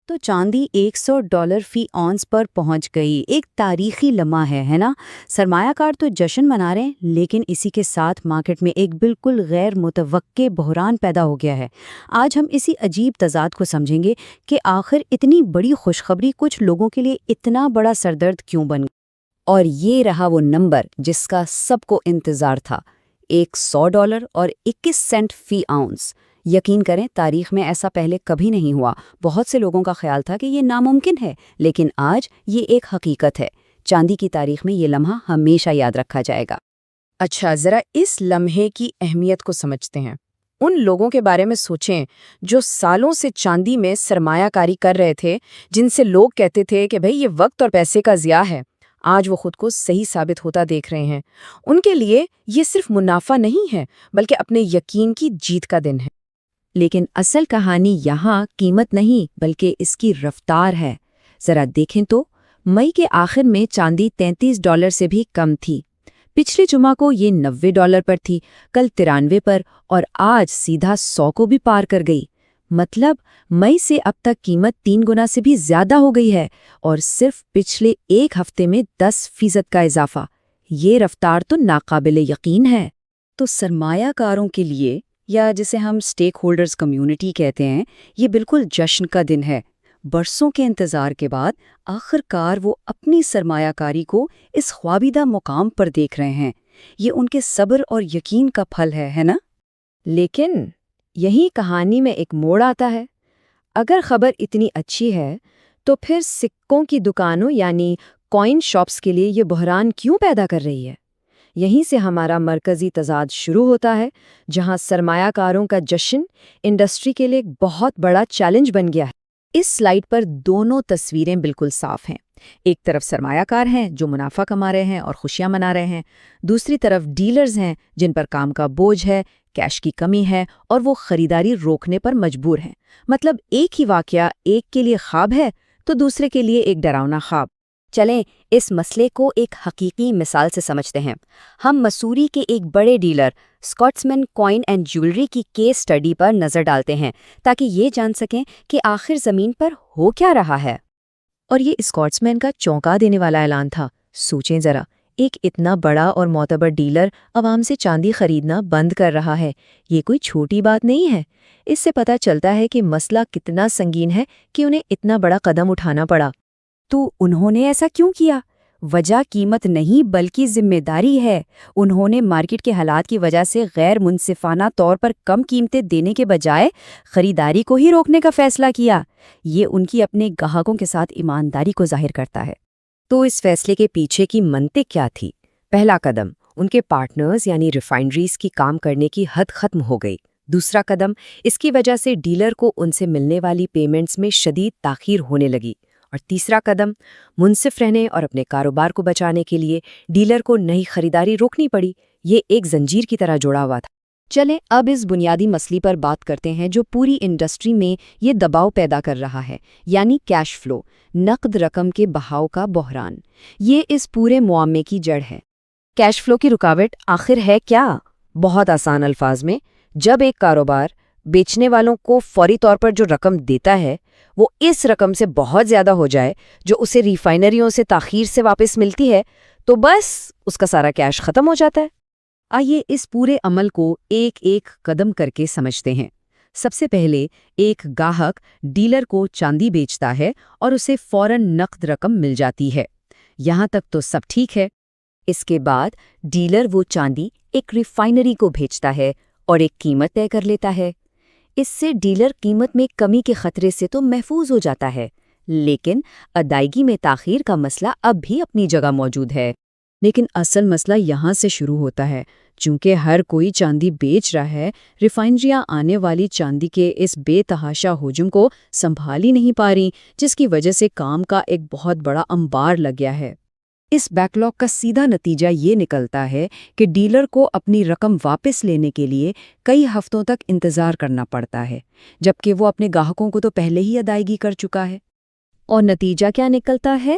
تو چاندی $100 فی اونس پر پہنچ گئی۔ ایک تاریخی لمحہ ہے نا؟ سرمایہ کار تو جشن منا رہے ہیں، لیکن اسی کے ساتھ مارکیٹ میں ایک بالکل غیر متوقع بحران پیدا ہو گیا ہے۔ آج ہم اسی عجیب تضاد کو سمجھیں گے کہ آخر اتنی بڑی خوشخبری کچھ لوگوں کے لیے اتنا بڑا سردرد کیوں بن گئی۔ اور یہ رہا وہ نمبر جس کا سب کو انتظار تھا، $100 اور 21 سینٹ فی اونس۔ یقین کریں، تاریخ میں ایسا پہلے کبھی نہیں ہوا۔ بہت سے لوگوں کا خیال تھا کہ یہ ناممکن ہے، لیکن آج یہ ایک حقیقت ہے۔ چاندی کی تاریخ میں یہ لمحہ ہمیشہ یاد رکھا جائے گا۔ اچھا، ذرا اس لمحے کی اہمیت کو سمجھتے ہیں۔ ان لوگوں کے بارے میں سوچیں جو سالوں سے چاندی میں سرمایہ کاری کر رہے تھے، جن سے لوگ کہتے تھے کہ بھئی یہ وقت اور پیسے کا ضیاع ہے۔ آج وہ خود کو صحیح ثابت ہوتا دیکھ رہے ہیں۔ ان کے لیے یہ صرف منافع نہیں ہے، بلکہ اپنے یقین کی جیت کا دن ہے۔ لیکن اصل کہانی یہاں قیمت نہیں بلکہ اس کی رفتار ہے۔ ذرا دیکھیں تو مئی کے آخر میں چاندی $33 سے بھی کم تھی۔ پچھلے جمعہ کو یہ $90 پر تھی، کل 93 پر، اور آج سیدھا 100 کو بھی پار کر گئی۔ مطلب مئی سے اب تک قیمت 3 گنا سے بھی زیادہ ہو گئی ہے، اور صرف پچھلے ایک ہفتے میں 10% کا اضافہ۔ یہ رفتار تو ناقابل یقین ہے۔ تو سرمایہ کاروں کے لیے، یا جسے ہم سٹیک ہولڈرز کمیونٹی کہتے ہیں، یہ بالکل جشن کا دن ہے۔ برسوں کے انتظار کے بعد آخر کار وہ اپنی سرمایہ کاری کو اس خوابیدہ مقام پر دیکھ رہے ہیں۔ یہ ان کے صبر اور یقین کا پھل ہے نا؟ لیکن یہی کہانی میں ایک موڑ آتا ہے۔ اگر خبر اتنی اچھی ہے تو پھر سکوں کی دکانوں یعنی کوئن شاپس کے لیے یہ بحران کیوں پیدا کر رہی ہے؟ یہیں سے ہمارا مرکزی تضاد شروع ہوتا ہے، جہاں سرمایہ کاروں کا جشن انڈسٹری کے لیے ایک بہت بڑا چیلنج بن گیا ہے۔ اس سلائیڈ پر دونوں تصویریں بالکل صاف ہیں۔ ایک طرف سرمایہ کار ہیں جو منافع کما رہے ہیں اور خوشیاں منا رہے ہیں، دوسری طرف ڈیلرز ہیں جن پر کام کا بوجھ ہے، کیش کی کمی ہے، اور وہ خریداری روکنے پر مجبور ہیں۔ مطلب ایک ہی واقعہ ایک کے لیے خواب ہے تو دوسرے کے لیے ایک ڈراؤنا خواب۔ چلیں اس مسئلے کو ایک حقیقی مثال سے سمجھتے ہیں۔ ہم مسوری کے ایک بڑے ڈیلر اسکاٹسمین کوئن اینڈ جیولری کی کیس سٹڈی پر نظر ڈالتے ہیں تاکہ یہ جان سکیں کہ آخر زمین پر ہو کیا رہا ہے۔ اور یہ اسکاٹسمین کا چونکا دینے والا اعلان تھا۔ سوچیں ذرا، ایک اتنا بڑا اور معتبر ڈیلر عوام سے چاندی خریدنا بند کر رہا ہے۔ یہ کوئی چھوٹی بات نہیں ہے۔ اس سے پتہ چلتا ہے کہ مسئلہ کتنا سنگین ہے کہ انہیں اتنا بڑا قدم اٹھانا پڑا۔ تو انہوں نے ایسا کیوں کیا؟ وجہ قیمت نہیں بلکہ ذمہ داری ہے۔ انہوں نے مارکیٹ کے حالات کی وجہ سے غیر منصفانہ طور پر کم قیمتیں دینے کے بجائے خریداری کو ہی روکنے کا فیصلہ کیا۔ یہ ان کی اپنے گاہکوں کے ساتھ ایمانداری کو ظاہر کرتا ہے۔ تو اس فیصلے کے پیچھے کی منطق کیا تھی؟ پہلا قدم، ان کے پارٹنرز یعنی ریفائنریز کی کام کرنے کی حد ختم ہو گئی۔ دوسرا قدم، اس کی وجہ سے ڈیلر کو ان سے ملنے والی پیمنٹس میں شدید تاخیر ہونے لگی۔ اور تیسرا قدم، منصف رہنے اور اپنے کاروبار کو بچانے کے لیے ڈیلر کو نئی خریداری روکنی پڑی۔ یہ ایک زنجیر کی طرح جڑا ہوا تھا۔ چلیں اب اس بنیادی مسئلے پر بات کرتے ہیں جو پوری انڈسٹری میں یہ دباؤ پیدا کر رہا ہے، یعنی کیش فلو، نقد رقم کے بہاؤ کا بحران۔ یہ اس پورے معاملے کی جڑ ہے۔ کیش فلو کی رکاوٹ آخر ہے کیا؟ بہت آسان الفاظ میں، جب ایک کاروبار بیچنے والوں کو فوری طور پر جو رقم دیتا ہے وہ اس رقم سے بہت زیادہ ہو جائے جو اسے ریفائنریوں سے تاخیر سے واپس ملتی ہے، تو بس اس کا سارا کیش ختم ہو جاتا ہے۔ آئیے اس پورے عمل کو ایک ایک قدم کر کے سمجھتے ہیں۔ سب سے پہلے ایک گاہک ڈیلر کو چاندی بیچتا ہے اور اسے فوراً نقد رقم مل جاتی ہے۔ یہاں تک تو سب ٹھیک ہے۔ اس کے بعد ڈیلر وہ چاندی ایک ریفائنری کو بھیجتا ہے اور ایک قیمت طے کر لیتا ہے۔ اس سے ڈیلر قیمت میں کمی کے خطرے سے تو محفوظ ہو جاتا ہے، لیکن ادائیگی میں تاخیر کا مسئلہ اب بھی اپنی جگہ موجود ہے۔ لیکن اصل مسئلہ یہاں سے شروع ہوتا ہے۔ چونکہ ہر کوئی چاندی بیچ رہا ہے، ریفائنریاں آنے والی چاندی کے اس بے تحاشا ہجوم کو سنبھال ہی نہیں پا رہی، جس کی وجہ سے کام کا ایک بہت بڑا انبار لگ گیا ہے۔ اس بیک لاگ کا سیدھا نتیجہ یہ نکلتا ہے کہ ڈیلر کو اپنی رقم واپس لینے کے لیے کئی ہفتوں تک انتظار کرنا پڑتا ہے، جبکہ وہ اپنے گاہکوں کو تو پہلے ہی ادائیگی کر چکا ہے۔ اور نتیجہ کیا نکلتا ہے؟